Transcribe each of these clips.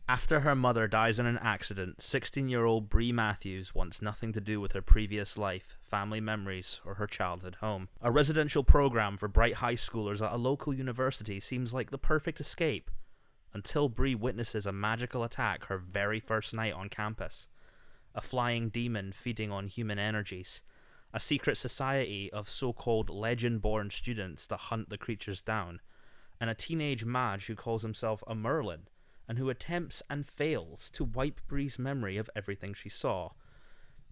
After her mother dies in an accident, 16-year-old Bree Matthews wants nothing to do with her previous life, family memories, or her childhood home. A residential program for bright high schoolers at a local university seems like the perfect escape, until Bree witnesses a magical attack her very first night on campus. A flying demon feeding on human energies. A secret society of so-called Legendborn students that hunt the creatures down. And a teenage mage who calls himself a Merlin, and who attempts and fails to wipe Bree's memory of everything she saw.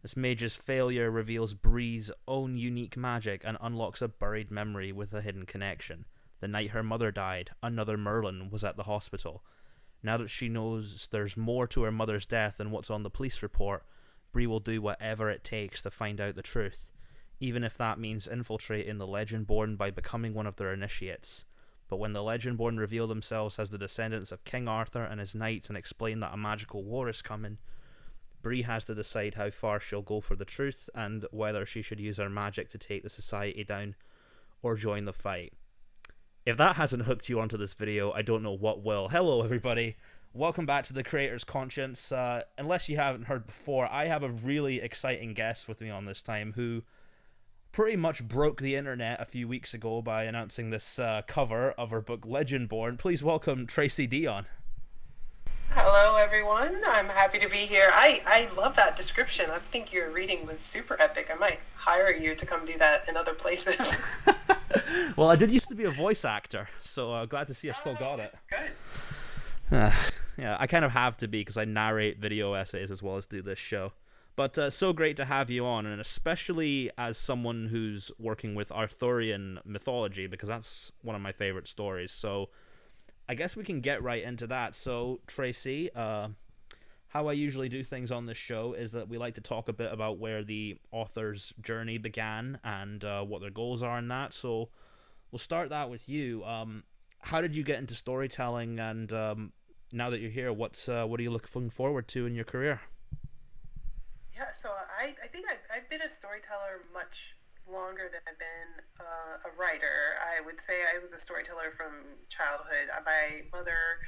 This mage's failure reveals Bree's own unique magic and unlocks a buried memory with a hidden connection. The night her mother died, another Merlin was at the hospital. Now that she knows there's more to her mother's death than what's on the police report, Bree will do whatever it takes to find out the truth, even if that means infiltrating the Legendborn by becoming one of their initiates. But when the Legendborn reveal themselves as the descendants of King Arthur and his knights and explain that a magical war is coming, Bree has to decide how far she'll go for the truth and whether she should use her magic to take the society down or join the fight. If that hasn't hooked you onto this video, I don't know what will. Hello everybody, welcome back to the Creator's Conscience. Unless you haven't heard before, I have a really exciting guest with me on this time who pretty much broke the internet a few weeks ago by announcing this cover of her book Legendborn. Please welcome Tracy Deonn. Hello everyone, I'm happy to be here. I love that description. I think your reading was super epic. I might hire you to come do that in other places. Well, I did used to be a voice actor, so glad to see I still got it. Good. Yeah, I kind of have to be because I narrate video essays as well as do this show. But so great to have you on, and especially as someone who's working with Arthurian mythology, because that's one of my favorite stories. So I guess we can get right into that. So, Tracy, how I usually do things on this show is that we like to talk a bit about where the author's journey began and what their goals are in that. So we'll start that with you. How did you get into storytelling, and now that you're here, what are you looking forward to in your career? Yeah, so I think I've been a storyteller much longer than I've been a writer. I would say I was a storyteller from childhood. My mother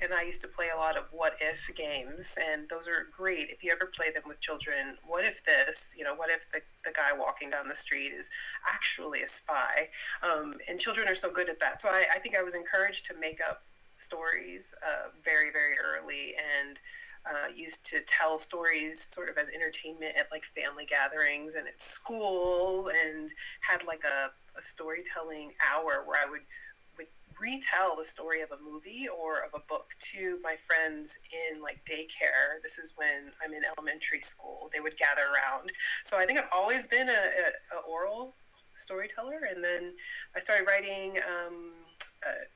and I used to play a lot of what if games, and those are great if you ever play them with children. What if this, what if the guy walking down the street is actually a spy? And children are so good at that. So I think I was encouraged to make up stories very, very early, and used to tell stories sort of as entertainment at like family gatherings and at school, and had like a storytelling hour where I would retell the story of a movie or of a book to my friends in like daycare. This is when I'm in elementary school. They would gather around. So I think I've always been a oral storyteller, and then I started writing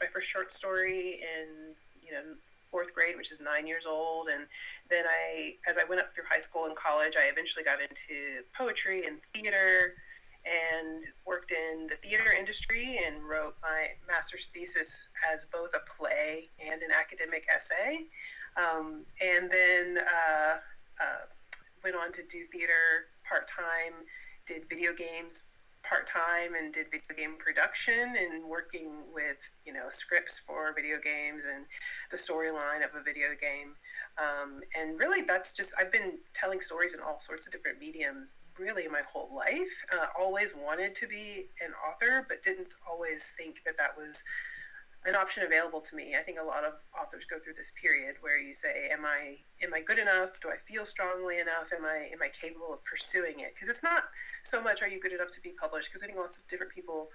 my first short story in fourth grade, which is 9 years old. And then as I went up through high school and college, I eventually got into poetry and theater and worked in the theater industry and wrote my master's thesis as both a play and an academic essay. And then went on to do theater part-time, did video games part-time, and did video game production and working with scripts for video games and the storyline of a video game. And really that's just, I've been telling stories in all sorts of different mediums really my whole life. Always wanted to be an author, but didn't always think that that was an option available to me. I think a lot of authors go through this period where you say, am I good enough? Do I feel strongly enough? Am I capable of pursuing it? Because it's not so much, are you good enough to be published? Because I think lots of different people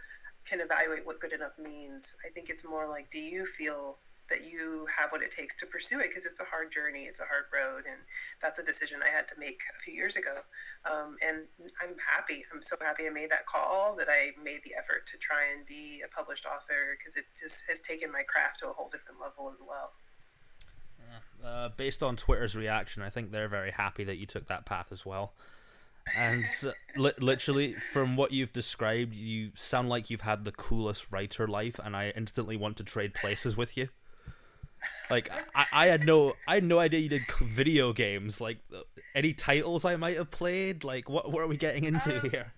can evaluate what good enough means. I think it's more like, do you feel that you have what it takes to pursue it? Because it's a hard journey, it's a hard road, and that's a decision I had to make a few years ago. And I'm so happy I made that call, that I made the effort to try and be a published author, because it just has taken my craft to a whole different level as well. Based on Twitter's reaction, I think they're very happy that you took that path as well. And literally, from what you've described, you sound like you've had the coolest writer life, and I instantly want to trade places with you. Like, I had no idea you did video games. Like, any titles I might have played? Like, what are we getting into here?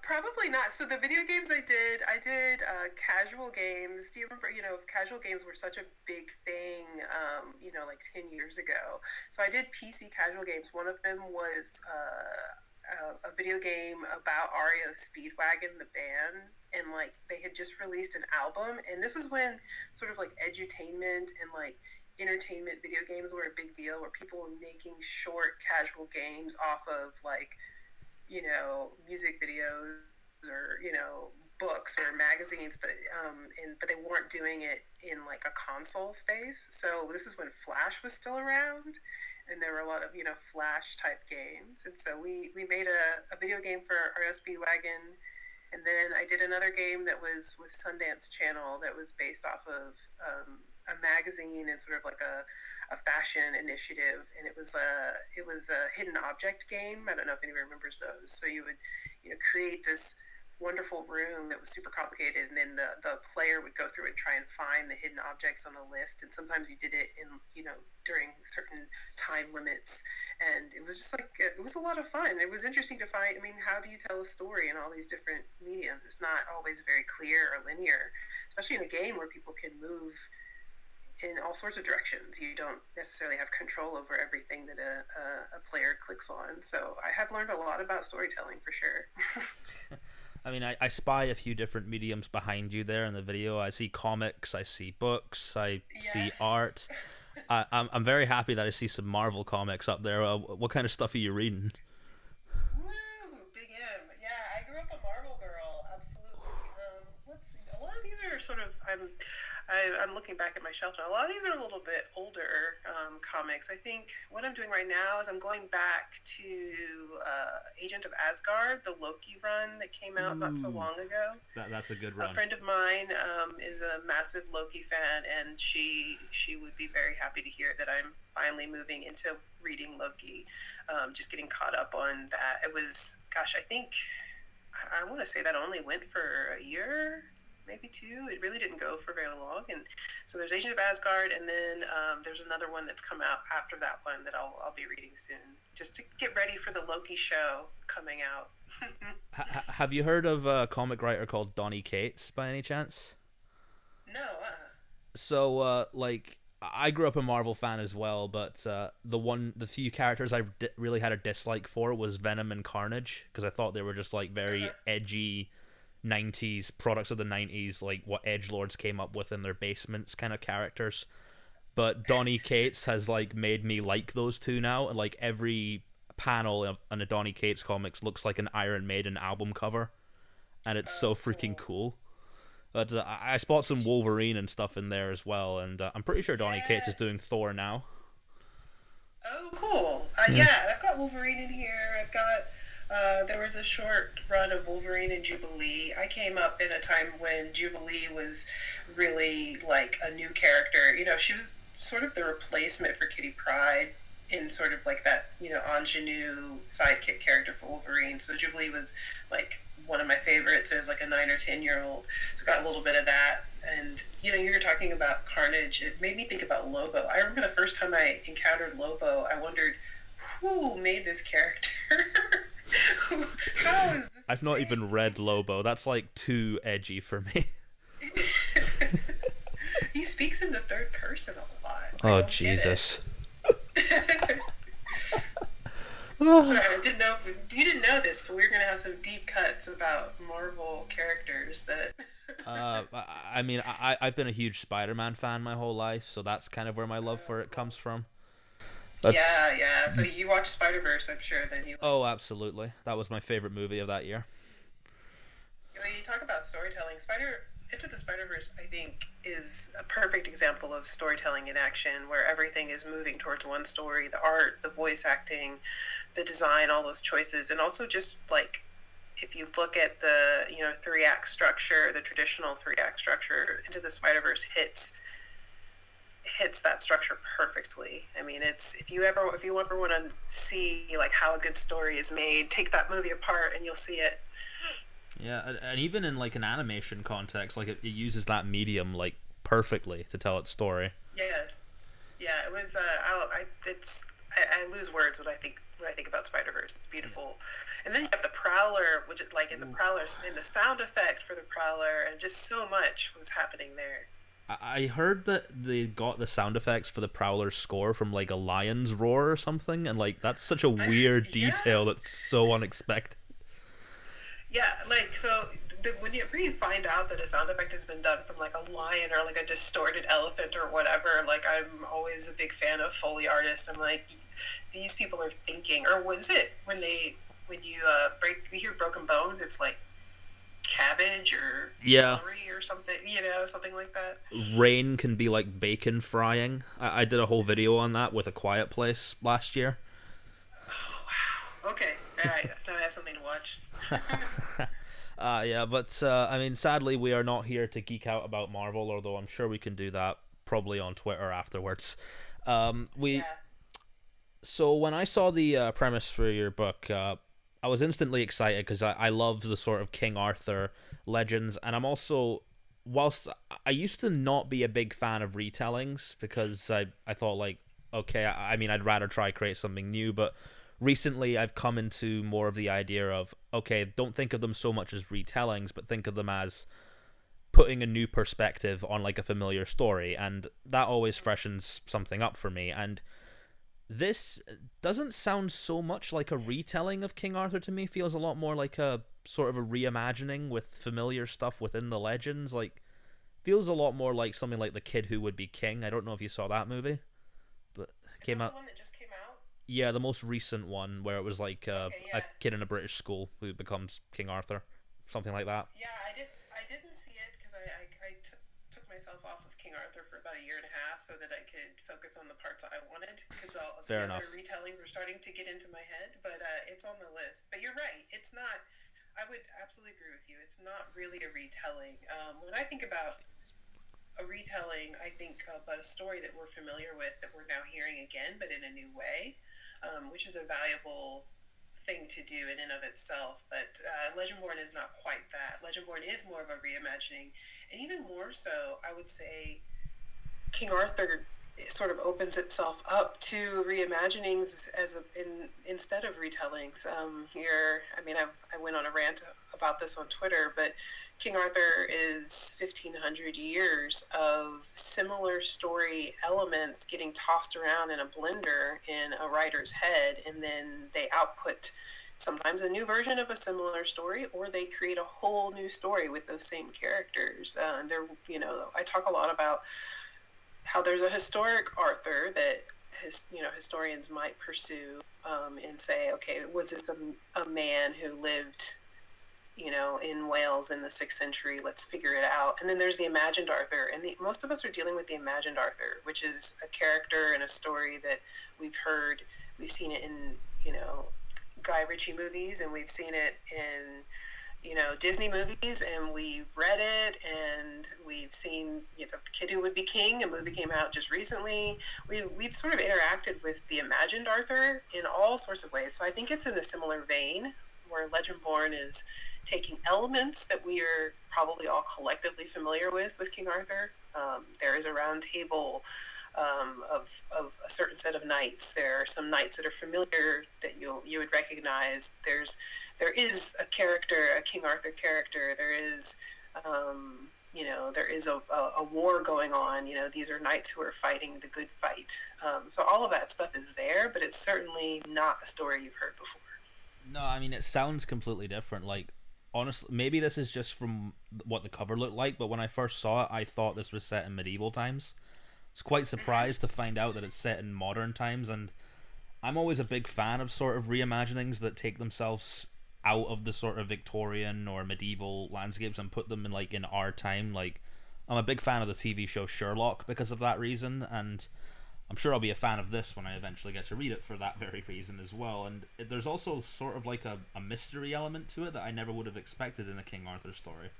Probably not. So the video games I did casual games. Do you remember, casual games were such a big thing, like 10 years ago. So I did PC casual games. One of them was a video game about REO Speedwagon, the band, and like they had just released an album, and this was when sort of like edutainment and like entertainment video games were a big deal, where people were making short casual games off of like music videos or books or magazines, but they weren't doing it in like a console space. So this is when Flash was still around, and there were a lot of Flash type games. And so we made a video game for REO Speedwagon, and then I did another game that was with Sundance Channel that was based off of a magazine and sort of like a fashion initiative, and it was a hidden object game. I don't know if anyone remembers those. So you would create this wonderful room that was super complicated, and then the player would go through and try and find the hidden objects on the list, and sometimes you did it in during certain time limits, and it was just like it was a lot of fun. It was interesting to find, I mean, how do you tell a story in all these different mediums? It's not always very clear or linear, especially in a game where people can move in all sorts of directions. You don't necessarily have control over everything that a player clicks on. So I have learned a lot about storytelling for sure. I mean, I spy a few different mediums behind you there in the video. I see comics, I see books, I see art. I'm very happy that I see some Marvel comics up there. What kind of stuff are you reading? Woo, big M. Yeah, I grew up a Marvel girl, absolutely. Let's see. A lot of these are sort of I'm looking back at my shelf now. A lot of these are a little bit older comics. I think what I'm doing right now is I'm going back to Agent of Asgard, the Loki run that came out not so long ago. That's a good run. A friend of mine is a massive Loki fan, and she would be very happy to hear that I'm finally moving into reading Loki, just getting caught up on that. It was, gosh, I think, I want to say that only went for a year, maybe two. It really didn't go for very long. And so there's Agent of Asgard, and then there's another one that's come out after that one that I'll be reading soon, just to get ready for the Loki show coming out. Have you heard of a comic writer called Donny Cates by any chance? No. So like, I grew up a Marvel fan as well, but the few characters I really had a dislike for was Venom and Carnage, because I thought they were just like very edgy 90s products of the 90s, like what edgelords came up with in their basements kind of characters. But Donny Cates has like made me like those two now, and like every panel in a Donny Cates comics looks like an Iron Maiden album cover, and it's so freaking cool. But I spot some Wolverine and stuff in there as well, and I'm pretty sure Donny Cates is doing Thor now. Oh, cool. Yeah, I've got Wolverine in here. I've got there was a short run of Wolverine and Jubilee. I came up in a time when Jubilee was really like a new character. She was sort of the replacement for Kitty Pryde in sort of like that, ingenue sidekick character for Wolverine. So Jubilee was like one of my favorites as like a 9 or 10-year-old. So got a little bit of that. And, you were talking about Carnage. It made me think about Lobo. I remember the first time I encountered Lobo, I wondered, who made this character? How is this? I've not even read Lobo. That's like too edgy for me. He speaks in the third person a lot. Oh, Jesus. Sorry, I didn't know you didn't know this, but we're gonna have some deep cuts about Marvel characters that. I mean, I've been a huge Spider-Man fan my whole life, so that's kind of where my love for it comes from. Yeah. So you watched Spider-Verse, I'm sure. Then you. Oh, absolutely. That was my favorite movie of that year. When you talk about storytelling, Into the Spider-Verse, I think, is a perfect example of storytelling in action, where everything is moving towards one story: the art, the voice acting, the design, all those choices, and also just like, if you look at the 3-act structure, the traditional 3-act structure, Into the Spider-Verse hits that structure perfectly. I mean, it's if you ever want to see like how a good story is made, take that movie apart and you'll see it. Yeah, and even in like an animation context, like it uses that medium like perfectly to tell its story. Yeah, it was. I lose words when I think about Spider-Verse. It's beautiful, and then you have the Prowler, which is like in the Prowler, in the sound effect for the Prowler, and just so much was happening there. I heard that they got the sound effects for the Prowler's score from like a lion's roar or something, and like that's such a weird Yeah, detail that's so unexpected. yeah. Like so, whenever you find out that a sound effect has been done from like a lion or like a distorted elephant or whatever, like I'm always a big fan of Foley artists. I'm like, these people are thinking. Or was it when you you hear broken bones? It's like cabbage or Yeah, celery or something, something like that. rain can be like bacon frying. I did a whole video on that with A Quiet Place last year. Oh wow. Okay. All right. Now I have something to watch. Yeah, but I mean, sadly, we are not here to geek out about Marvel, although I'm sure we can do that probably on Twitter afterwards. We Yeah. So when I saw the premise for your book, I was instantly excited because I love the sort of King Arthur legends, and I'm also, whilst I used to not be a big fan of retellings because I thought like, okay, I mean I'd rather try create something new, but recently I've come into more of the idea of, okay, don't think of them so much as retellings, but think of them as putting a new perspective on like a familiar story, and that always freshens something up for me. And this doesn't sound so much like a retelling of King Arthur to me. Feels a lot more like a sort of a reimagining with familiar stuff within the legends. Like, feels a lot more like something like The Kid Who Would Be King. I don't know if you saw that movie, but it Is came that the out. one that just came out? Yeah, the most recent one where it was like Okay. a Yeah. kid in a British school who becomes King Arthur, something like that. Yeah. I didn't see it because took myself off of King Arthur for about a year and a half so that I could focus on the parts I wanted because all of the Fair other enough. retellings were starting to get into my head. But it's on the list. But you're right. It's not. I would absolutely agree with you. It's not really a retelling. When I think about a retelling, I think about a story that we're familiar with that we're now hearing again, but in a new way, which is a valuable thing to do in and of itself. But Legendborn is not quite that. Legendborn is more of a reimagining, and even more so, I would say King Arthur sort of opens itself up to reimaginings instead of retellings. I went on a rant about this on Twitter, but King Arthur is 1,500 years of similar story elements getting tossed around in a blender in a writer's head, and then they output sometimes a new version of a similar story, or they create a whole new story with those same characters. I talk a lot about how there's a historic Arthur that historians might pursue and say, okay, was this a man who lived in Wales in the 6th century? Let's figure it out. And then there's the imagined Arthur, and most of us are dealing with the imagined Arthur, which is a character and a story that we've heard, we've seen it in Guy Ritchie movies, and we've seen it in Disney movies, and we've read it, and we've seen, The Kid Who Would Be King, a movie came out just recently. We've sort of interacted with the imagined Arthur in all sorts of ways. So I think it's in a similar vein where Legendborn is taking elements that we are probably all collectively familiar with King Arthur. There is a round table of a certain set of knights. There are some knights that are familiar that you would recognize. There is a character, a King Arthur character. There is there is a war going on. These are knights who are fighting the good fight. So all of that stuff is there, but it's certainly not a story you've heard before. No, I mean it sounds completely different. Like honestly, maybe this is just from what the cover looked like, but when I first saw it, I thought this was set in medieval times. I was quite surprised to find out that it's set in modern times, and I'm always a big fan of sort of reimaginings that take themselves out of the sort of Victorian or medieval landscapes and put them in like in our time. Like I'm a big fan of the TV show Sherlock because of that reason, and I'm sure I'll be a fan of this when I eventually get to read it for that very reason as well. And there's also sort of like a mystery element to it that I never would have expected in a King Arthur story.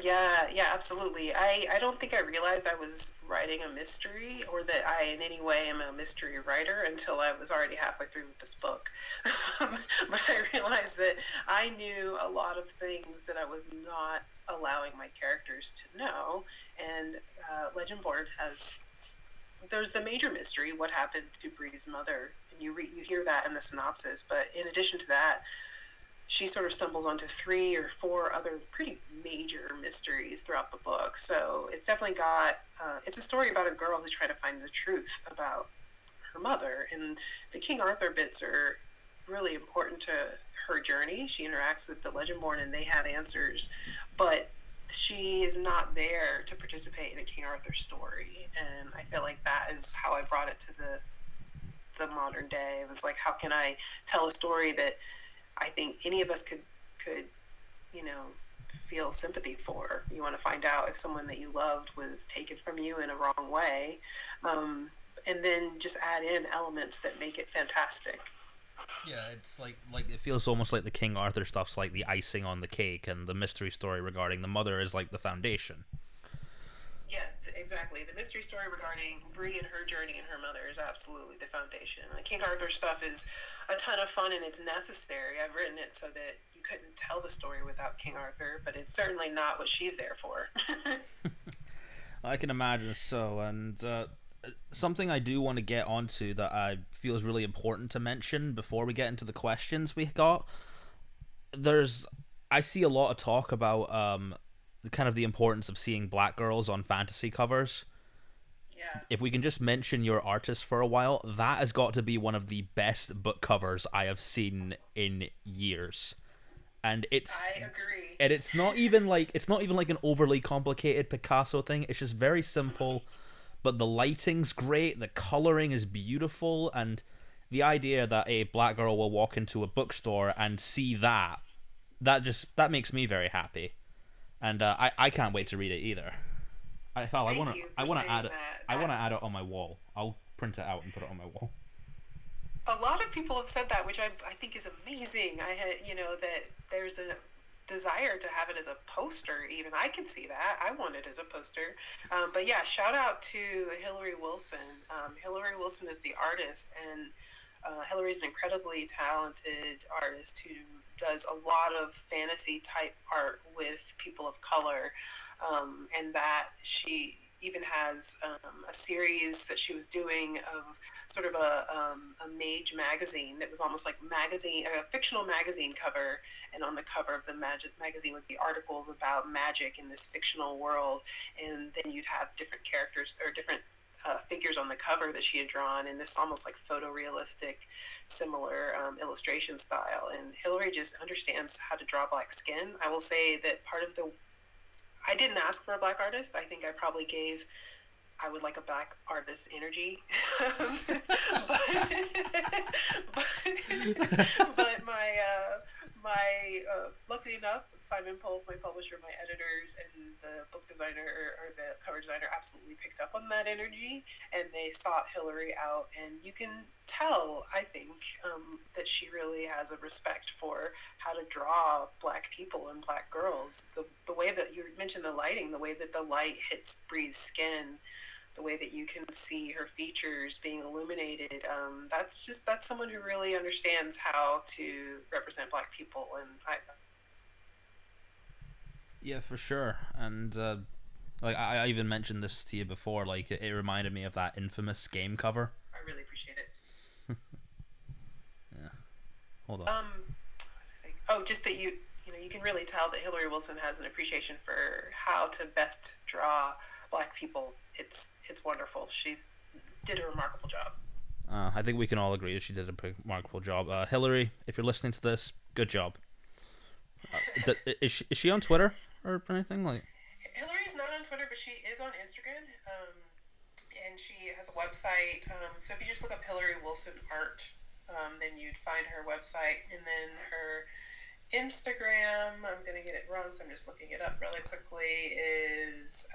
Yeah, yeah, absolutely. I don't think I realized I was writing a mystery or that I in any way am a mystery writer until I was already halfway through with this book. But I realized that I knew a lot of things that I was not allowing my characters to know. And Legendborn has there's the major mystery, what happened to Bree's mother, and you hear that in the synopsis. But in addition to that, she sort of stumbles onto 3 or 4 other pretty major mysteries throughout the book. So it's definitely got, it's a story about a girl who's trying to find the truth about her mother. And the King Arthur bits are really important to her journey. She interacts with the Legendborn and they have answers, but she is not there to participate in a King Arthur story. And I feel like that is how I brought it to the modern day. It was like, how can I tell a story that I think any of us could you know feel sympathy for? You want to find out if someone that you loved was taken from you in a wrong way, and then just add in elements that make it fantastic. Yeah, it's like it feels almost like the King Arthur stuff's like the icing on the cake, and the mystery story regarding the mother is like the foundation. Yeah, exactly. The mystery story regarding Bree and her journey and her mother is absolutely the foundation. The King Arthur stuff is a ton of fun and it's necessary. I've written it so that you couldn't tell the story without King Arthur, but it's certainly not what she's there for. I can imagine so, and something I do want to get onto that I feel is really important to mention before we get into the questions we got. There's, I see a lot of talk about kind of the importance of seeing black girls on fantasy covers. Yeah. If we can just mention your artist for a while, that has got to be one of the best book covers I have seen in years. And I agree. it's not even like an overly complicated Picasso thing. It's just very simple, but the lighting's great, the coloring is beautiful, and the idea that a black girl will walk into a bookstore and see that makes me very happy. And I can't wait to read it either. Thank you for saying add it. that. I want to add it on my wall. I'll print it out and put it on my wall. A lot of people have said that, which I think is amazing. I had, that there's a desire to have it as a poster. Even I can see that. I want it as a poster. But yeah, shout out to Hillary Wilson. Hillary Wilson is the artist, and Hillary's an incredibly talented artist who does a lot of fantasy type art with people of color, and that she even has a series that she was doing of sort of a mage magazine that was almost like a fictional magazine cover, and on the cover of the magazine would be articles about magic in this fictional world, and then you'd have different characters or different figures on the cover that she had drawn in this almost like photorealistic, similar illustration style. And Hillary just understands how to draw black skin. I will say that I didn't ask for a black artist. I think I would like a black artist energy. but my luckily enough, Simon Pulse, my publisher, my editors, and the book designer or the cover designer absolutely picked up on that energy, and they sought Hillary out. And you can tell, I think, that she really has a respect for how to draw black people and black girls. The way that you mentioned the lighting, the way that the light hits Bree's skin, the way that you can see her features being illuminated, that's someone who really understands how to represent black people. And Yeah, for sure. And like I even mentioned this to you before. Like it reminded me of that infamous game cover. I really appreciate it. Yeah. Hold on. What was I saying? Oh, just that you can really tell that Hillary Wilson has an appreciation for how to best draw black people. It's wonderful. She's did a remarkable job. I think we can all agree that she did a remarkable job. Hillary, if you're listening to this, good job. Is she on Twitter or anything like? Hillary's not on Twitter, but she is on Instagram, and she has a website. So if you just look up Hillary Wilson Art, then you'd find her website, and then her Instagram. I'm gonna get it wrong, so I'm just looking it up really quickly. Is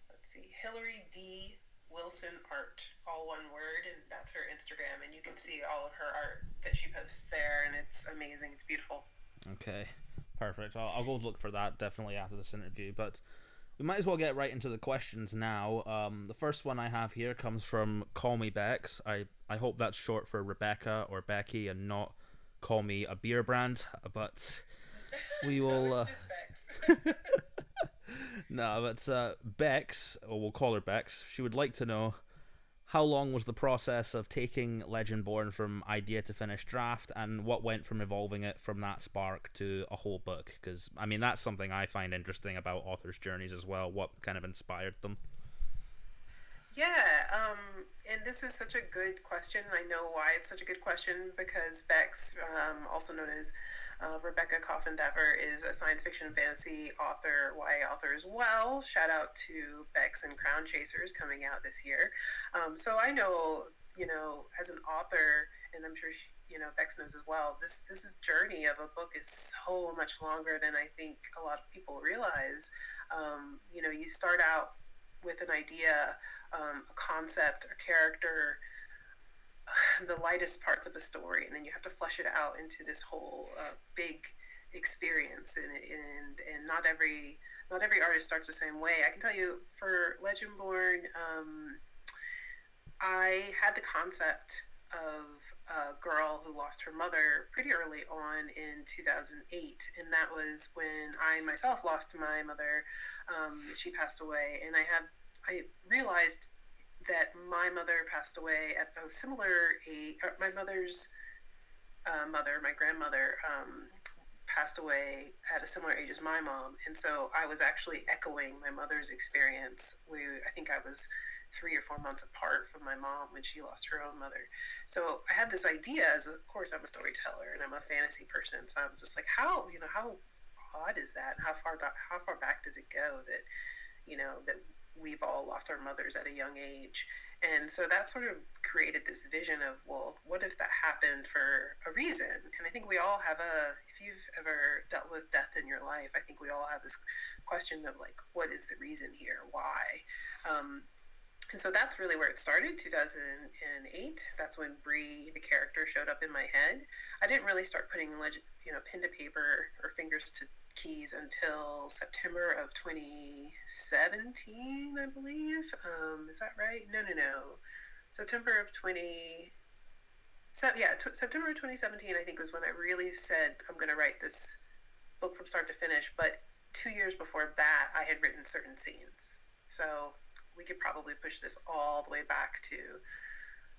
let's see, Hillary D. Wilson Art, all one word, and that's her Instagram, and you can see all of her art that she posts there, and it's amazing. It's beautiful. Okay, perfect. I'll go look for that definitely after this interview, but we might as well get right into the questions now. The first one I have here comes from Call Me Bex. I hope that's short for Rebecca or Becky and not Call Me a Beer Brand, but we will... No, it's just Bex. No, but Bex, or we'll call her Bex, she would like to know, how long was the process of taking Legendborn from idea to finished draft, and what went from evolving it from that spark to a whole book? Because I mean, that's something I find interesting about authors' journeys as well. What kind of inspired them? Yeah, and this is such a good question. I know why it's such a good question because Bex, also known as Rebecca Coffin Dever, is a science fiction fantasy author, YA author as well. Shout out to Bex and Crown Chasers coming out this year. So I know, as an author, and I'm sure Bex knows as well. This journey of a book is so much longer than I think a lot of people realize. You start out with an idea, a concept, a character, the lightest parts of a story, and then you have to flesh it out into this whole big experience. And not every artist starts the same way. I can tell you for Legendborn, I had the concept of a girl who lost her mother pretty early on in 2008, and that was when I myself lost my mother. She passed away, and I realized that my mother passed away at a similar age. My mother's mother, my grandmother, passed away at a similar age as my mom, and so I was actually echoing my mother's experience. I think I was 3 or 4 months apart from my mom when she lost her own mother. So I had this idea, of course I'm a storyteller and I'm a fantasy person. So I was just like, how odd is that? How far back does it go that we've all lost our mothers at a young age? And so that sort of created this vision of, well, what if that happened for a reason? And I think we all have if you've ever dealt with death in your life, I think we all have this question of like, what is the reason here? Why? And so that's really where it started, 2008. That's when Bree, the character, showed up in my head. I didn't really start putting pen to paper or fingers to keys until September of 2017, I believe. Is that right? No. September of 20. September of 2017, I think, was when I really said I'm going to write this book from start to finish. But 2 years before that, I had written certain scenes. So we could probably push this all the way back to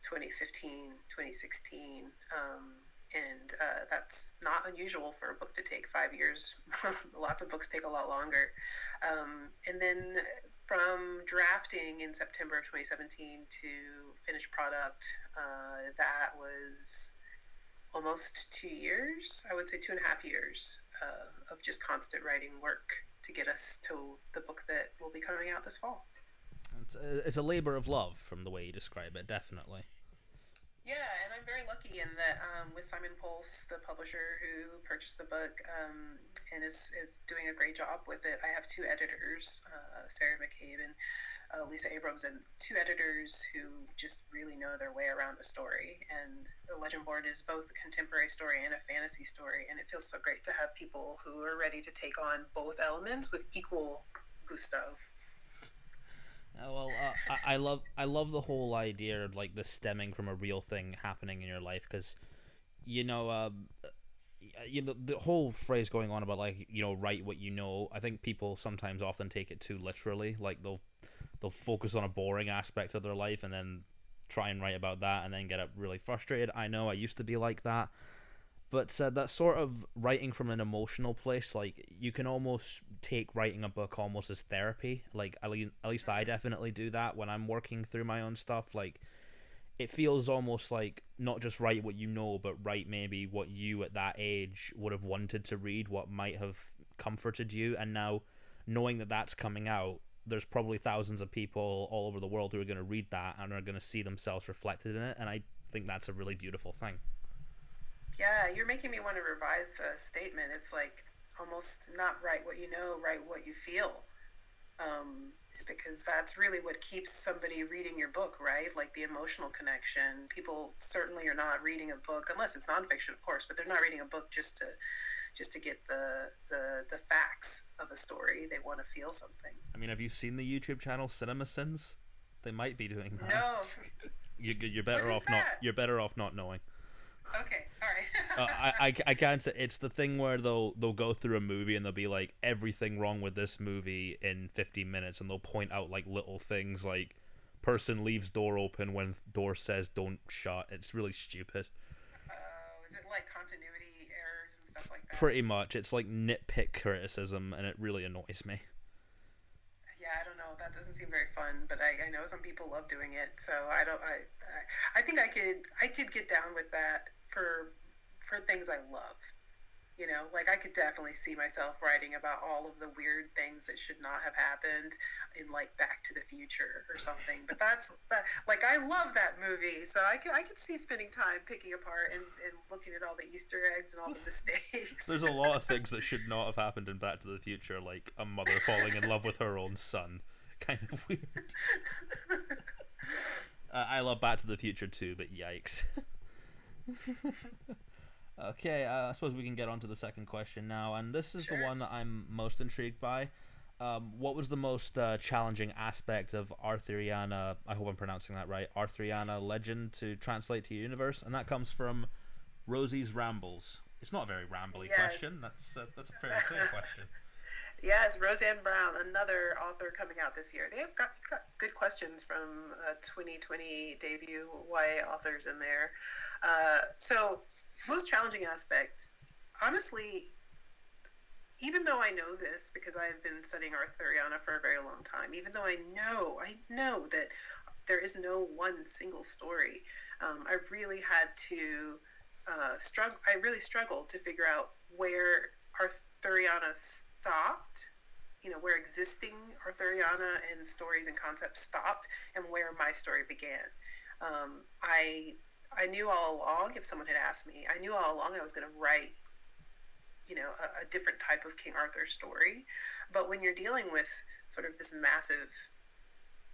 2015, 2016. And that's not unusual for a book to take 5 years. Lots of books take a lot longer. And then from drafting in September of 2017 to finished product, that was almost 2 years. I would say 2.5 years of just constant writing work to get us to the book that will be coming out this fall. It's a labor of love from the way you describe it, definitely. Yeah, and I'm very lucky in that with Simon Pulse, the publisher who purchased the book and is doing a great job with it. I have two editors, Sarah McCabe and Lisa Abrams, and two editors who just really know their way around a story. And the Legendborn is both a contemporary story and a fantasy story, and it feels so great to have people who are ready to take on both elements with equal gusto. Well, I love the whole idea of like this stemming from a real thing happening in your life, because you know the whole phrase going on about like write what you know. I think people sometimes often take it too literally. Like they'll focus on a boring aspect of their life and then try and write about that and then get really frustrated. I know I used to be like that. But that sort of writing from an emotional place, like you can almost take writing a book almost as therapy. Like at least I definitely do that when I'm working through my own stuff. Like it feels almost like not just write what you know, but write maybe what you at that age would have wanted to read, what might have comforted you. And now knowing that that's coming out, there's probably thousands of people all over the world who are going to read that and are going to see themselves reflected in it. And I think that's a really beautiful thing. Yeah, you're making me want to revise the statement. It's like almost not write what you know, write what you feel. Because that's really what keeps somebody reading your book, right? Like the emotional connection. People certainly are not reading a book, unless it's nonfiction, of course, but they're not reading a book just to get the facts of a story. They want to feel something. I mean, have you seen the YouTube channel Cinema Sins? They might be doing that. No. You're better off not. You're better off not knowing. Okay, all right. I can't say. It's the thing where they'll go through a movie and they'll be like, everything wrong with this movie in 15 minutes, and they'll point out like little things like person leaves door open when door says don't shut. It's really stupid. Is it like continuity errors and stuff like that? Pretty much. It's like nitpick criticism, and it really annoys me. Yeah, I don't know. That doesn't seem very fun, but I know some people love doing it. So I don't. I think I could get down with that for things I love. Like I could definitely see myself writing about all of the weird things that should not have happened in like Back to the Future or something. But that's that. Like I love that movie, so I could see spending time picking apart and looking at all the Easter eggs and all the mistakes. There's a lot of things that should not have happened in Back to the Future, like a mother falling in love with her own son. Kind of weird. I love Back to the Future too, but yikes. Okay, I suppose we can get on to the second question now, and this is Sure. the one that I'm most intrigued by. What was the most challenging aspect of Arthuriana? I hope I'm pronouncing that right. Arthuriana Legend to translate to your universe, and that comes from Rosie's Rambles. It's not a very rambly Yes. question. That's a fairly clear question. Yes, Roseanne Brown, another author coming out this year. They have got good questions from 2020 debut YA authors in there. So, most challenging aspect, honestly, even though I know this because I've been studying Arthuriana for a very long time, even though I know that there is no one single story, I really had to struggle. I really struggled to figure out where Arthuriana stopped. Where existing Arthuriana and stories and concepts stopped, and where my story began. I knew all along. If someone had asked me, I knew all along I was going to write a different type of King Arthur story. But when you're dealing with sort of this massive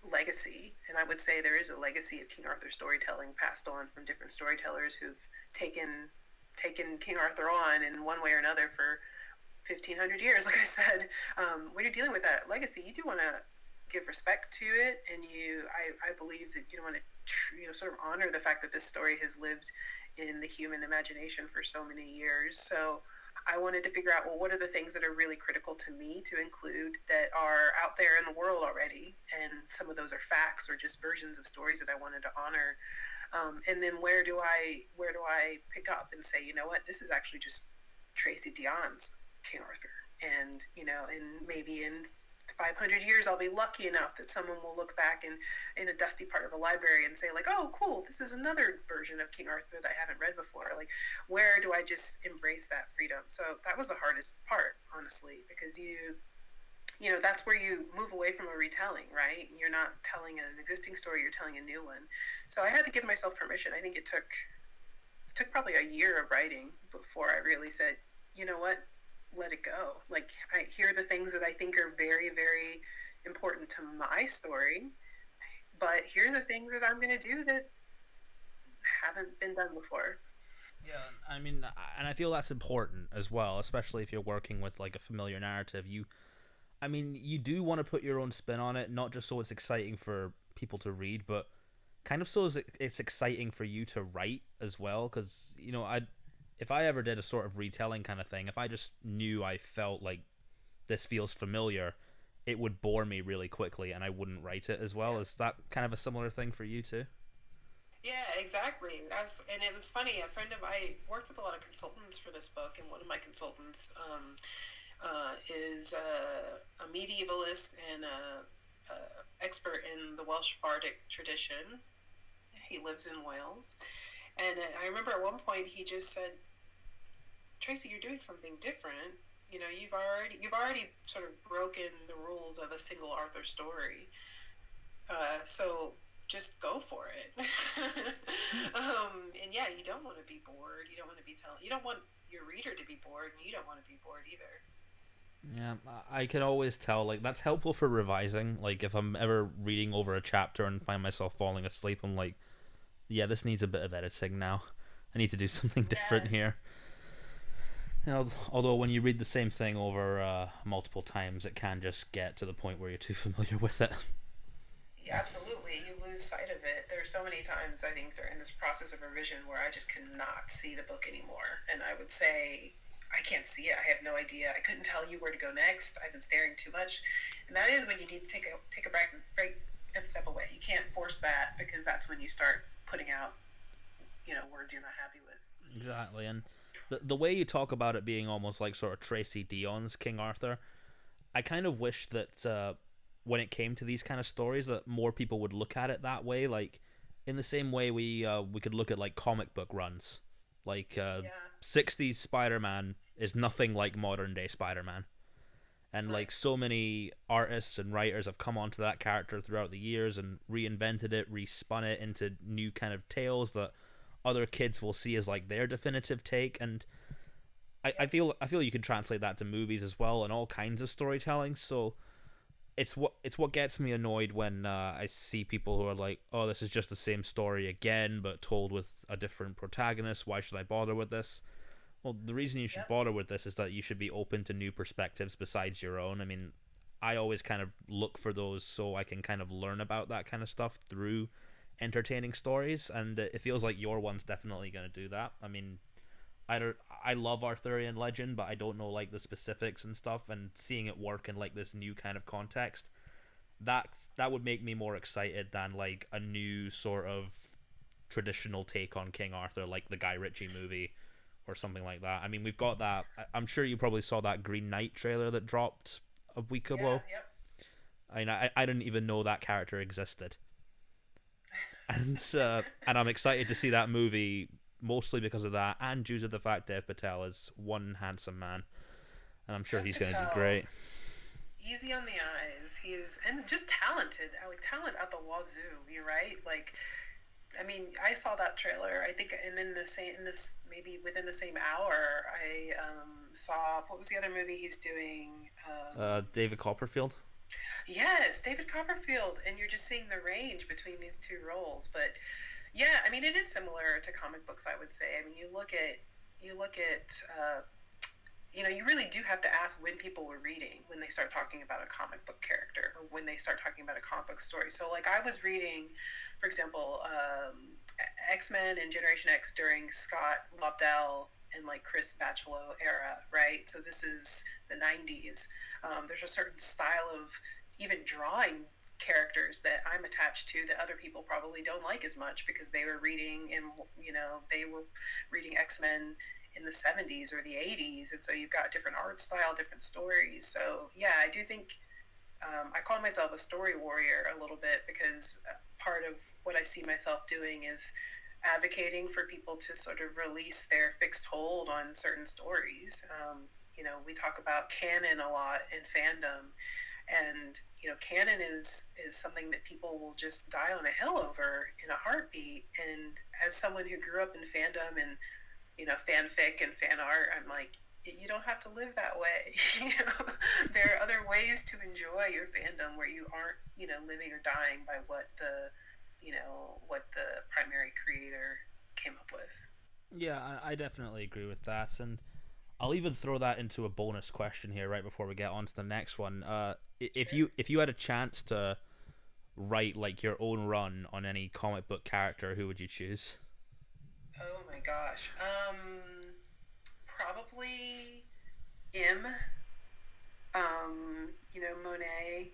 legacy, and I would say there is a legacy of King Arthur storytelling passed on from different storytellers who've taken King Arthur on in one way or another for 1,500 years. Like I said, when you're dealing with that legacy, you do want to give respect to it, and I believe that you want to sort of honor the fact that this story has lived in the human imagination for so many years. So I wanted to figure out, well, what are the things that are really critical to me to include that are out there in the world already, and some of those are facts or just versions of stories that I wanted to honor. And then where do I pick up and say, you know what, this is actually just Tracy Deonn's King Arthur, and and maybe in 500 years I'll be lucky enough that someone will look back in a dusty part of a library and say like, oh cool, this is another version of King Arthur that I haven't read before. Like, where do I just embrace that freedom? So that was the hardest part, honestly, because that's where you move away from a retelling, right? You're not telling an existing story, you're telling a new one. So I had to give myself permission. I think it took probably a year of writing before I really said, you know what, let it go. Like, here are the things that I think are very, very important to my story, but here are the things that I'm going to do that haven't been done before. Yeah, I mean, and I feel that's important as well, especially if you're working with like a familiar narrative. You do want to put your own spin on it, not just so it's exciting for people to read, but kind of so it's exciting for you to write as well. Because if I ever did a sort of retelling kind of thing, if I just knew I felt like this feels familiar, it would bore me really quickly, and I wouldn't write it as well. Yeah. Is that kind of a similar thing for you too? Yeah, exactly. And it was funny. I worked with a lot of consultants for this book, and one of my consultants is a medievalist and a expert in the Welsh bardic tradition. He lives in Wales, and I remember at one point he just said, "Tracy, you're doing something different. You've already sort of broken the rules of a single Arthur story. So just go for it." And yeah, you don't want to be bored. You don't want to be telling. You don't want your reader to be bored, and you don't want to be bored either. Yeah, I can always tell. Like, that's helpful for revising. Like, if I'm ever reading over a chapter and find myself falling asleep, I'm like, yeah, this needs a bit of editing now. I need to do something different Yeah. here. Although when you read the same thing over multiple times, it can just get to the point where you're too familiar with it. Yeah, absolutely. You lose sight of it. There are so many times, I think, during this process of revision where I just could not see the book anymore. And I would say, I can't see it. I have no idea. I couldn't tell you where to go next. I've been staring too much. And that is when you need to take a break and step away. can't force that, because that's when you start putting out, words you're not happy with. Exactly, and the way you talk about it being almost like sort of Tracy Deonn's King Arthur, I kind of wish that when it came to these kind of stories, that more people would look at it that way. Like in the same way we could look at like comic book runs, like Yeah. '60s Spider-Man is nothing like modern day Spider-Man, and like Right. so many artists and writers have come onto that character throughout the years and reinvented it, respun it into new kind of tales that other kids will see as like their definitive take. And Yep. I feel you can translate that to movies as well and all kinds of storytelling. So it's what gets me annoyed when I see people who are like, oh, this is just the same story again but told with a different protagonist. Why should I bother with this? Well, the reason you should Yep. bother with this is that you should be open to new perspectives besides your own. I mean, I always kind of look for those so I can kind of learn about that kind of stuff through entertaining stories, and it feels like your one's definitely going to do that. I mean, I don't, I love Arthurian legend, but I don't know like the specifics and stuff, and seeing it work in like this new kind of context, that that would make me more excited than like a new sort of traditional take on King Arthur, like the Guy Ritchie movie or something like that. I mean, we've got that. I'm sure you probably saw that Green Knight trailer that dropped a week Yeah. ago. Yep. I mean, I didn't even know that character existed, and I'm excited to see that movie mostly because of that, and due to the fact Dev Patel is one handsome man, and I'm sure Dev he's going to do Patel, great. easy on the eyes. He is, and just talented, like talent at the wazoo. You're right. Like, I mean, I saw that trailer. I think, and then the same, in this maybe within the same hour, I saw, what was the other movie he's doing? David Copperfield. Yes, David Copperfield, and you're just seeing the range between these two roles. But yeah, I mean, it is similar to comic books, I would say. I mean, you really do have to ask when people were reading, when they start talking about a comic book character, or when they start talking about a comic book story. So, like, I was reading, for example, X-Men and Generation X during Scott Lobdell and like Chris Bachalo era, right? So this is the 90s. There's a certain style of even drawing characters that I'm attached to that other people probably don't like as much, because they were reading, and they were reading X-Men in the 70s or the 80s, and so you've got different art style, different stories. So yeah, I do think, I call myself a story warrior a little bit, because part of what I see myself doing is advocating for people to sort of release their fixed hold on certain stories. We talk about canon a lot in fandom, and canon is something that people will just die on a hill over in a heartbeat. And as someone who grew up in fandom and fanfic and fan art, I'm like, you don't have to live that way. There are other ways to enjoy your fandom where you aren't, living or dying by what the primary creator came up with. Yeah, I definitely agree with that, and I'll even throw that into a bonus question here right before we get on to the next one. If Sure. you had a chance to write like your own run on any comic book character, who would you choose? Oh my gosh. Probably M. Monet.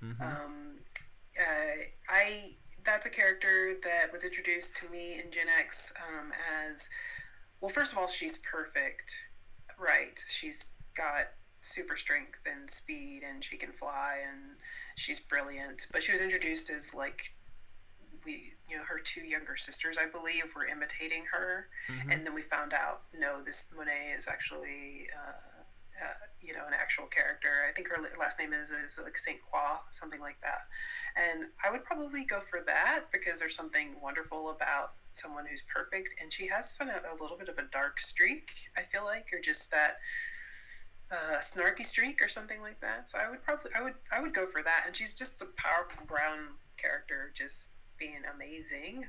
Mm-hmm. Um, I That's a character that was introduced to me in Gen X, as well. First of all, she's perfect, right? She's got super strength and speed, and she can fly, and she's brilliant. But she was introduced as like, her two younger sisters, I believe, were imitating her, Mm-hmm. and then we found out, no, this Monet is actually, an actual character. I think her last name is like Saint Croix, something like that. And I would probably go for that, because there's something wonderful about someone who's perfect, and she has a little bit of a dark streak, I feel like, or just that snarky streak or something like that. So I would go for that. And she's just a powerful brown character, just being amazing.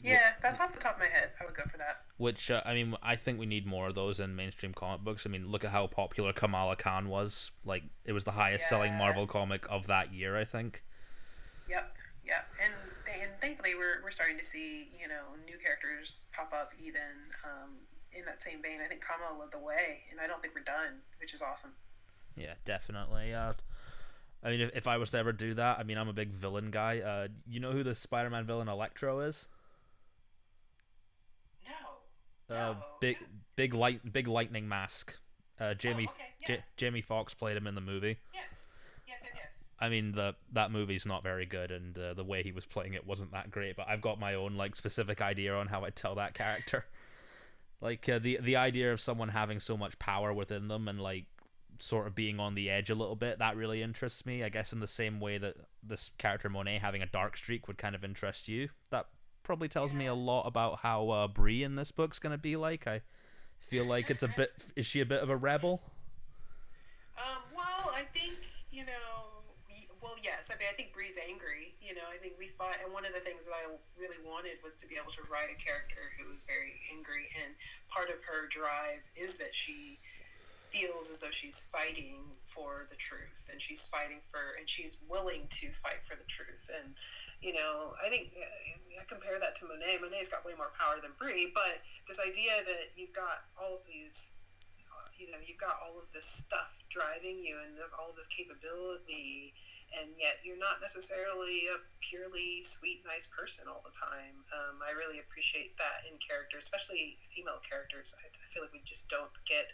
Yeah, that's off the top of my head. I would go for that. Which I mean, I think we need more of those in mainstream comic books. I mean, look at how popular Kamala Khan was. Like, it was the highest selling Yeah. Marvel comic of that year, I think. Yep. Yep. And thankfully we're starting to see new characters pop up, even in that same vein. I think Kamala led the way, and I don't think we're done, which is awesome. Yeah, definitely. I mean, if I was to ever do that, I mean, I'm a big villain guy. You know who the Spider-Man villain Electro is? No, no. Big, big lightning mask. Oh, okay, yeah, Jamie Foxx played him in the movie. yes, yes, yes, yes. I mean, the that movie's not very good, and the way he was playing it wasn't that great. But I've got my own like specific idea on how I'd tell that character. Like the idea of someone having so much power within them and like sort of being on the edge a little bit, that really interests me. I guess in the same way that this character Monet having a dark streak would kind of interest you. That probably tells me Yeah. a lot about how Bree in this book's gonna be like. I feel like it's a bit. Is she a bit of a rebel? Well, I think, well, yes. I mean, I think Bree's angry. I think we fought, and one of the things that I really wanted was to be able to write a character who was very angry, and part of her drive is that she feels as though she's fighting for the truth, and she's willing to fight for the truth. And I think I compare that to Monet. Monet's got way more power than Bree, but this idea that you've got all of these, you've got all of this stuff driving you, and there's all this capability, and yet you're not necessarily a purely sweet, nice person all the time. I really appreciate that in characters, especially female characters. I feel like we just don't get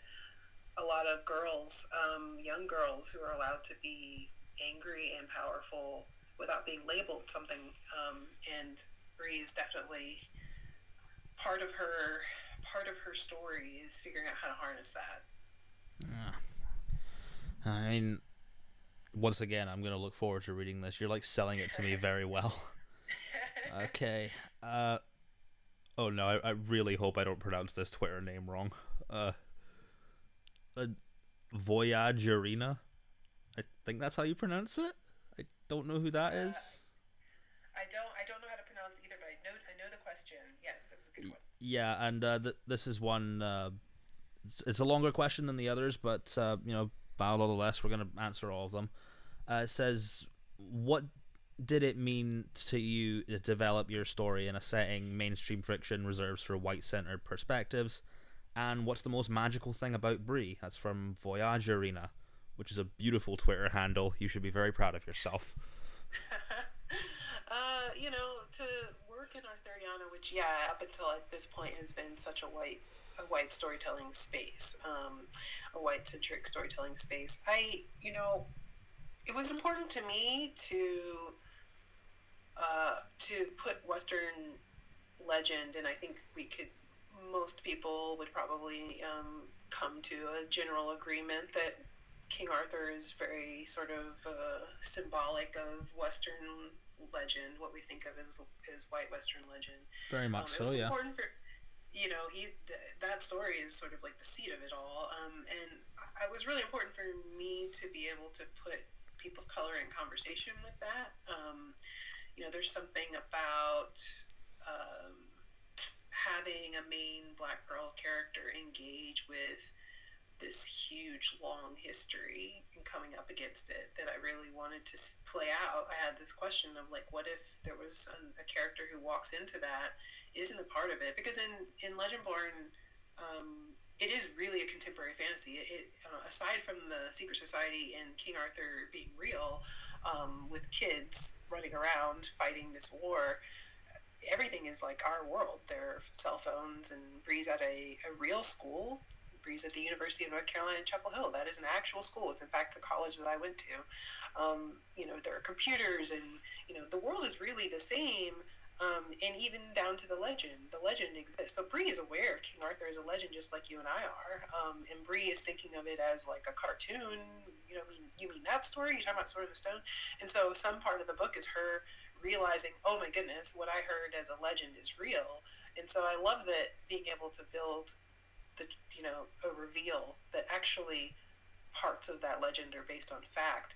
a lot of girls, young girls, who are allowed to be angry and powerful without being labeled something. And Bree is definitely part of her part of her story is figuring out how to harness that. Yeah. I mean, once again, I'm gonna look forward to reading this. You're like selling it to me very well. Okay. Oh no, I really hope I don't pronounce this Twitter name wrong. Uh, Voyagerina. I think that's how you pronounce it. I don't know who that Uh, is. I don't know how to pronounce either, but I know the question. Yes, it was a good one. Yeah, and this is one. It's a longer question than the others, but nonetheless, we're gonna answer all of them. It says, "What did it mean to you to develop your story in a setting mainstream fiction reserves for white-centered perspectives? And what's the most magical thing about Brie?" That's from Voyagerina, which is a beautiful Twitter handle. You should be very proud of yourself. To work in Arthuriana, which, yeah, up until at this point has been such a white storytelling space, a white centric storytelling space. It was important to me to put Western legend, and I think most people would probably come to a general agreement that King Arthur is very sort of symbolic of Western legend, what we think of as white Western legend. Very much It so, was yeah. important for that story is sort of like the seed of it all, and it was really important for me to be able to put people of color in conversation with that. There's something about having a main black girl character engage with this huge long history and coming up against it that I really wanted to play out. I had this question of like, what if there was a character who walks into that, isn't a part of it? Because in Legendborn, it is really a contemporary fantasy. Aside from the secret society and King Arthur being real, with kids running around fighting this war, everything is like our world. There are cell phones, and Bree's at a real school. Bree's at the University of North Carolina in Chapel Hill. That is an actual school. It's in fact the college that I went to. There are computers, and the world is really the same. And even down to the legend. The legend exists. So Bree is aware of King Arthur as a legend, just like you and I are. And Bree is thinking of it as like a cartoon. You mean that story? You're talking about Sword of the Stone? And so some part of the book is her realizing, oh my goodness, what I heard as a legend is real. And so I love that, being able to build a reveal that actually parts of that legend are based on fact.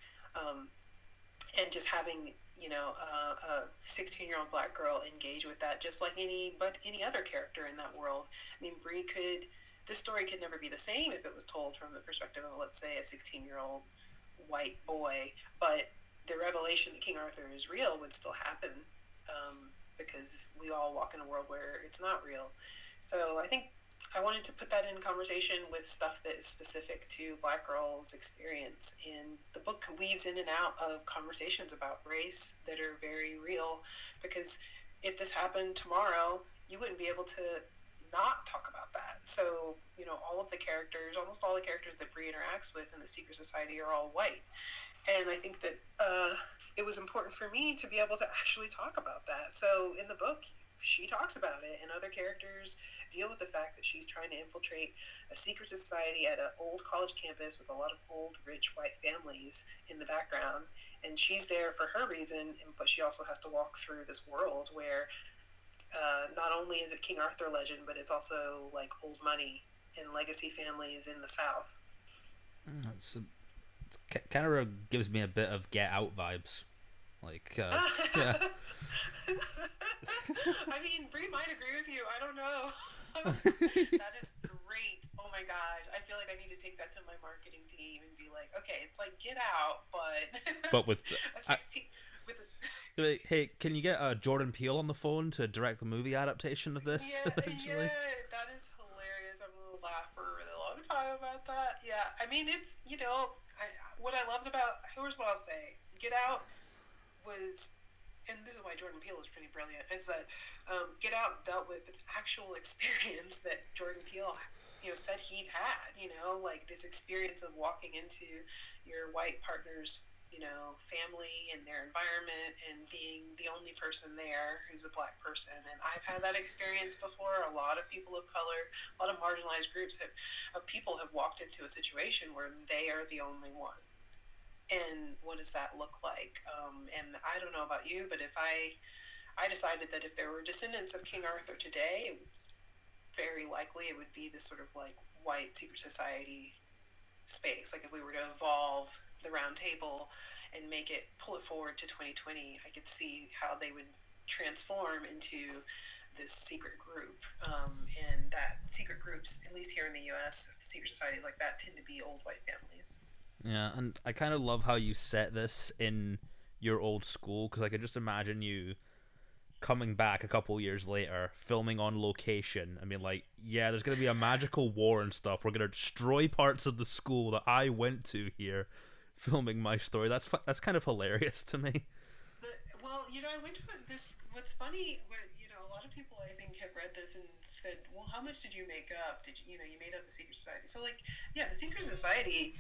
And just having a 16-year-old black girl engage with that, just like any other character in that world. I mean, this story could never be the same if it was told from the perspective of, let's say, a 16-year-old white boy, but the revelation that King Arthur is real would still happen, because we all walk in a world where it's not real. So I think I wanted to put that in conversation with stuff that is specific to Black girls' experience. And the book weaves in and out of conversations about race that are very real. Because if this happened tomorrow, you wouldn't be able to not talk about that. So, all of the characters, almost all the characters that Bree interacts with in the Secret Society are all white. And I think that it was important for me to be able to actually talk about that. So in the book, she talks about it, and other characters deal with the fact that she's trying to infiltrate a secret society at an old college campus with a lot of old, rich white families in the background. And she's there for her reason, but she also has to walk through this world where not only is it King Arthur legend, but it's also like old money and legacy families in the South. It's, kind of gives me a bit of Get Out vibes. Like, yeah. I mean, Brie might agree with you. I don't know. That is great. Oh my god. I feel like I need to take that to my marketing team and be like, okay, it's like Get Out, but But with a 16 with hey, can you get Jordan Peele on the phone to direct the movie adaptation of this? yeah, Eventually, that is hilarious. I'm gonna laugh for a really long time about that. Yeah, I mean, it's what I loved about, here's what I'll say. Get Out was, and this is why Jordan Peele is pretty brilliant, is that Get Out dealt with an actual experience that Jordan Peele, said he'd had, like this experience of walking into your white partner's, family and their environment and being the only person there who's a Black person. And I've had that experience before. A lot of people of color, a lot of marginalized groups of people have walked into a situation where they are the only one. And what does that look like? And I don't know about you, but if I decided that if there were descendants of King Arthur today, it was very likely it would be this sort of like white secret society space. Like if we were to evolve the round table and pull it forward to 2020, I could see how they would transform into this secret group. And that secret groups, at least here in the US, secret societies like that tend to be old white families. yeah. And I kind of love how you set this in your old school because I could just imagine you coming back a couple years later, filming on location. I mean, like, yeah, there's gonna be a magical war and stuff. We're gonna destroy parts of the school that I went to here, filming my story. That's kind of hilarious to me. Well, I went to this. What's funny, where a lot of people I think have read this and said, "Well, how much did you make up? Did you made up the secret society?" So, like, yeah, the secret society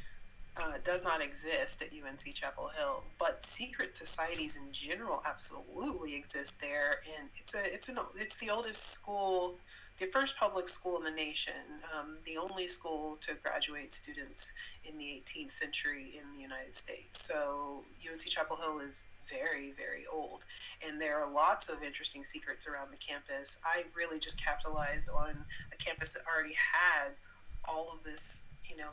does not exist at UNC Chapel Hill, but secret societies in general absolutely exist there, and it's the oldest school, the first public school in the nation, the only school to graduate students in the 18th century in the United States. So UNC Chapel Hill is very, very old, and there are lots of interesting secrets around the campus. I really just capitalized on a campus that already had all of this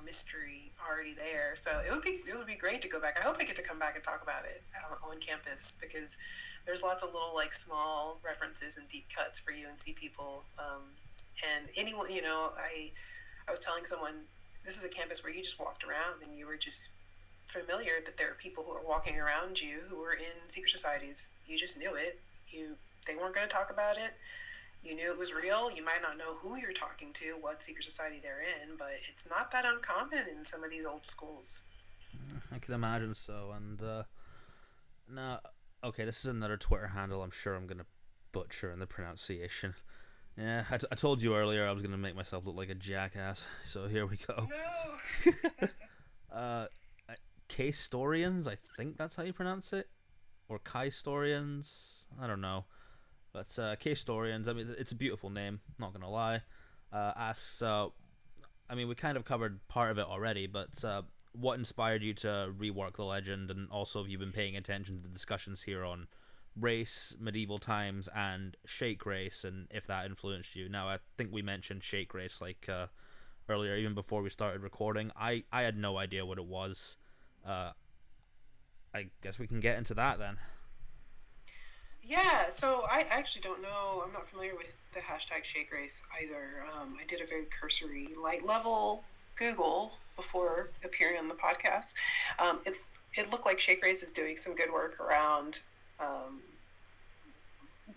mystery already there. So it would be great to go back. I hope I get to come back and talk about it on campus, because there's lots of little like small references and deep cuts for UNC people. And anyone, I was telling someone, this is a campus where you just walked around and you were just familiar that there are people who are walking around you who are in secret societies. You just knew it. They weren't going to talk about it. You knew it was real. You might not know who you're talking to, what secret society they're in, but it's not that uncommon in some of these old schools. I can imagine so. And now, okay, this is another Twitter handle. I'm sure I'm gonna butcher in the pronunciation. Yeah, I told you earlier I was gonna make myself look like a jackass. So here we go. No. uh, K-Storians, I think that's how you pronounce it, or Kai-Storians. I don't know. But K-Storians, I mean, it's a beautiful name, not gonna lie. Asks, I mean, we kind of covered part of it already, but what inspired you to rework the legend, and also have you been paying attention to the discussions here on race, medieval times, and shake race, and if that influenced you? Now, I think we mentioned shake race like earlier, even before we started recording. I had no idea what it was. I guess we can get into that then. Yeah, so I actually don't know. I'm not familiar with the hashtag shake race either. I did a very cursory, light level Google before appearing on the podcast. It looked like shake race is doing some good work around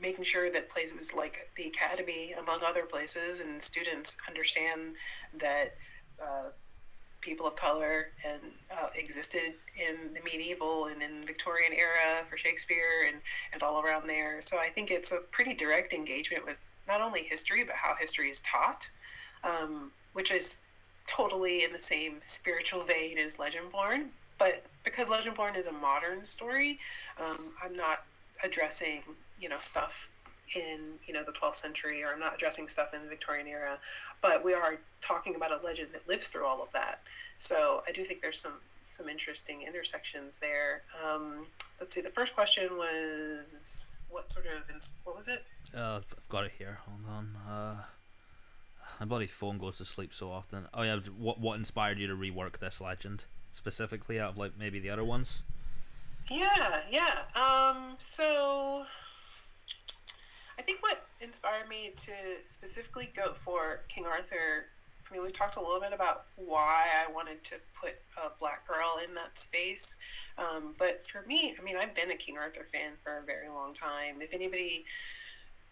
making sure that places like the Academy, among other places, and students understand that people of color and existed in the medieval and in Victorian era for Shakespeare and all around there. So I think it's a pretty direct engagement with not only history, but how history is taught, which is totally in the same spiritual vein as Legendborn. But because Legendborn is a modern story, I'm not addressing, stuff in, the 12th century, or I'm not addressing stuff in the Victorian era, but we are talking about a legend that lived through all of that. So I do think there's some interesting intersections there. Let's see. The first question was what was it? I've got it here. Hold on. My bloody phone goes to sleep so often. Oh yeah, what inspired you to rework this legend specifically out of like maybe the other ones? Yeah. So I think what inspired me to specifically go for King Arthur, I mean, we've talked a little bit about why I wanted to put a black girl in that space. But for me, I mean, I've been a King Arthur fan for a very long time. If anybody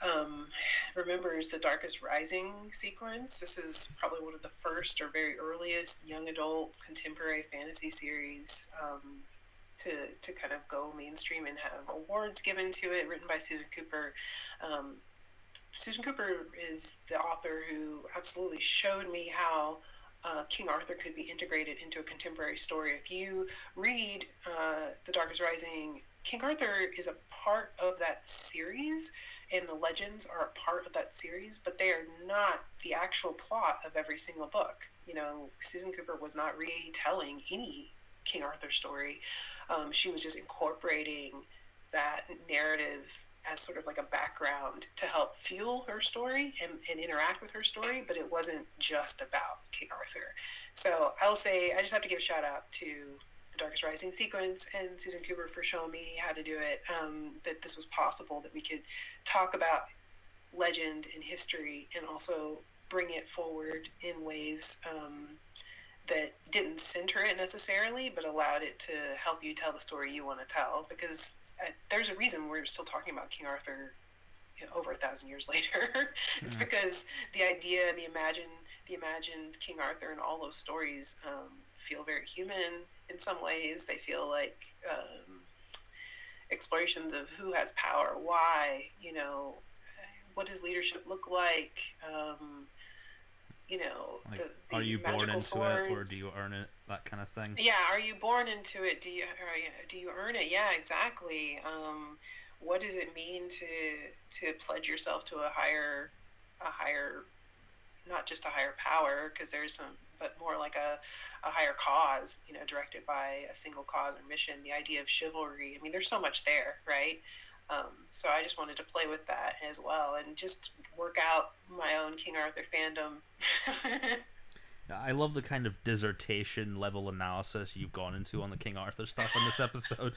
um, remembers the Darkest Rising sequence, this is probably one of the first or very earliest young adult contemporary fantasy series to kind of go mainstream and have awards given to it, written by Susan Cooper. Um, Susan Cooper is the author who absolutely showed me how King Arthur could be integrated into a contemporary story. If you read The Darkest Rising, King Arthur is a part of that series, and the legends are a part of that series, but they are not the actual plot of every single book. Susan Cooper was not retelling any King Arthur story. She was just incorporating that narrative as sort of like a background to help fuel her story and interact with her story, but it wasn't just about King Arthur. So I'll say I just have to give a shout out to the Darkest Rising sequence and Susan Cooper for showing me how to do it, that this was possible, that we could talk about legend and history and also bring it forward in ways that didn't center it necessarily, but allowed it to help you tell the story you want to tell. Because there's a reason we're still talking about King Arthur, over 1,000 years later. It's because the idea and the imagined King Arthur and all those stories feel very human in some ways. They feel like explorations of who has power, why, what does leadership look like. Like, the are you born into swords. it or do you earn it? That kind of thing. Yeah, are you born into it? Do you earn it? Yeah, exactly. What does it mean to pledge yourself to a higher, not just a higher power, because there's some, but more like a higher cause, directed by a single cause or mission. The idea of chivalry. I mean, there's so much there, right? So I just wanted to play with that as well and just work out my own King Arthur fandom. I love the kind of dissertation level analysis you've gone into on the King Arthur stuff in this episode.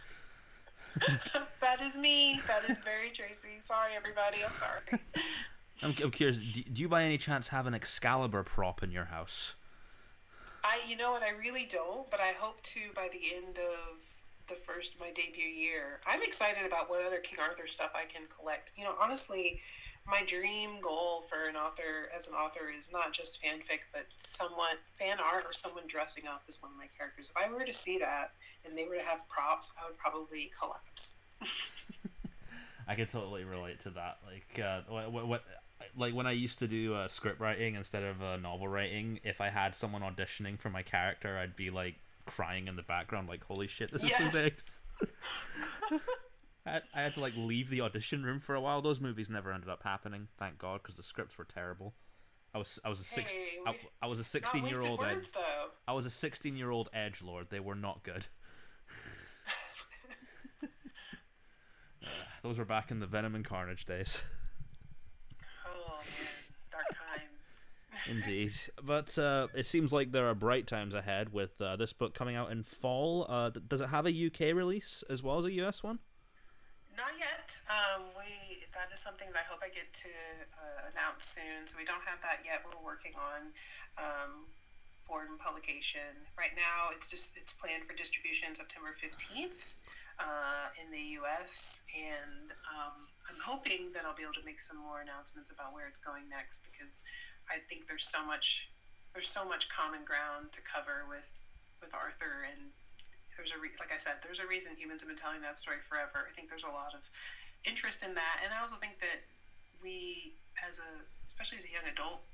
That is me. That is very Tracy. Sorry, everybody. I'm sorry. I'm curious. Do you by any chance have an Excalibur prop in your house? You know what? I really don't, but I hope to by the end of my debut year. I'm excited about what other King Arthur stuff I can collect. Honestly, my dream goal for as an author is not just fanfic, but someone fan art or someone dressing up as one of my characters. If I were to see that and they were to have props, I would probably collapse. I can totally relate to that. Like when I used to do script writing instead of novel writing, if I had someone auditioning for my character, I'd be like crying in the background, like, holy shit, this is so big. I had to like leave the audition room for a while. Those movies never ended up happening, thank God, because the scripts were terrible. I was a 16-year-old. I was a 16-year-old edgelord. They were not good. Those were back in the Venom and Carnage days. Oh man, dark times. Indeed. But it seems like there are bright times ahead with this book coming out in fall. Does it have a UK release as well as a US one? Not yet. That is something that I hope I get to announce soon. So we don't have that yet. We're working on foreign publication. Right now, it's planned for distribution September 15th. in the U.S. And I'm hoping that I'll be able to make some more announcements about where it's going next, because I think there's so much common ground to cover with Arthur, and like I said, there's a reason humans have been telling that story forever. I think there's a lot of interest in that, and I also think that we, especially as a young adult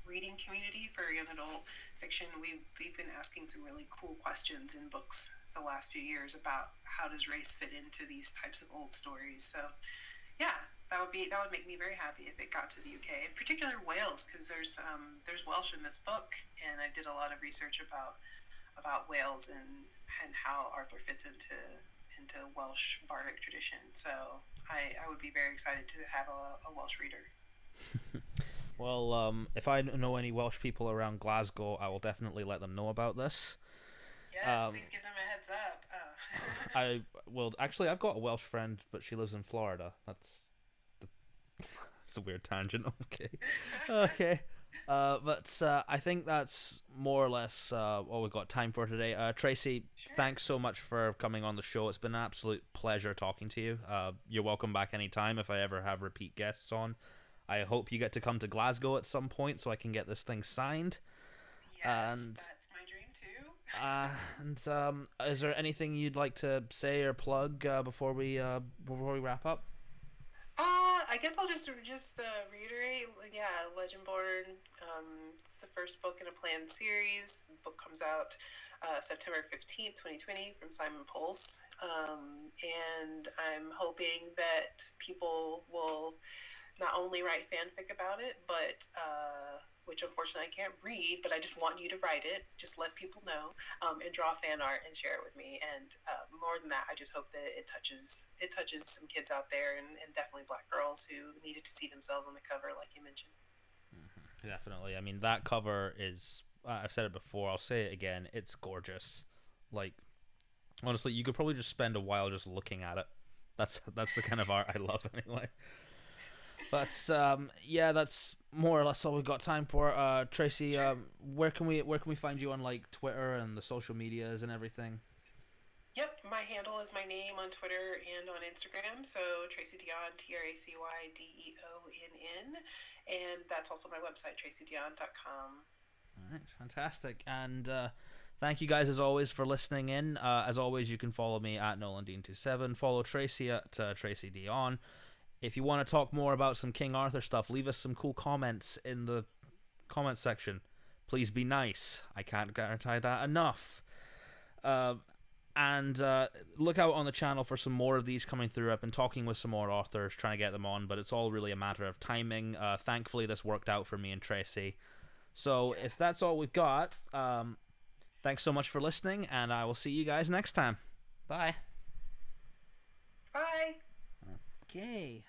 reading community for young adult fiction, we've been asking some really cool questions in books the last few years about how does race fit into these types of old stories. So yeah, that would make me very happy if it got to the UK, in particular Wales, because there's Welsh in this book, and I did a lot of research about Wales and how Arthur fits into Welsh bardic tradition. So I would be very excited to have a Welsh reader. Well, if I know any Welsh people around Glasgow, I will definitely let them know about this. Yes, please give them a heads up. Oh. I well, actually, I've got a Welsh friend, but she lives in Florida. It's a weird tangent. Okay, okay. But I think that's more or less all we've got time for today. Tracy, Sure. thanks so much for coming on the show. It's been an absolute pleasure talking to you. You're welcome back anytime if I ever have repeat guests on. I hope you get to come to Glasgow at some point so I can get this thing signed. Yes, And that's my dream too. is there anything you'd like to say or plug before we wrap up? I guess I'll just reiterate. Yeah, Legendborn. It's the first book in a planned series. The book comes out September 15th, 2020, from Simon Pulse. And I'm hoping that people will not only write fanfic about it, but which unfortunately I can't read, but I just want you to write it. Just let people know, and draw fan art and share it with me. And more than that, I just hope that it touches some kids out there, and definitely Black girls who needed to see themselves on the cover, like you mentioned. Definitely. I mean, that cover is. I've said it before. I'll say it again. It's gorgeous. Like, honestly, you could probably just spend a while just looking at it. That's the kind of art I love anyway. But yeah, that's more or less all we've got time for. Tracy, Sure. where can we find you on like Twitter and the social medias and everything? Yep, my handle is my name on Twitter and on Instagram. So Tracy Deonn, TracyDeonn, and that's also my website, tracydeonn.com. All right, fantastic. And thank you guys as always for listening in. As always, you can follow me at NolanDean27. Follow Tracy at Tracy Deonn. If you want to talk more about some King Arthur stuff, leave us some cool comments in the comment section. Please be nice. I can't guarantee that enough. Uh, and look out on the channel for some more of these coming through. I've been talking with some more authors, trying to get them on, but it's all really a matter of timing. Thankfully, this worked out for me and Tracy. So if that's all we've got, thanks so much for listening, and I will see you guys next time. Bye. Bye. Okay.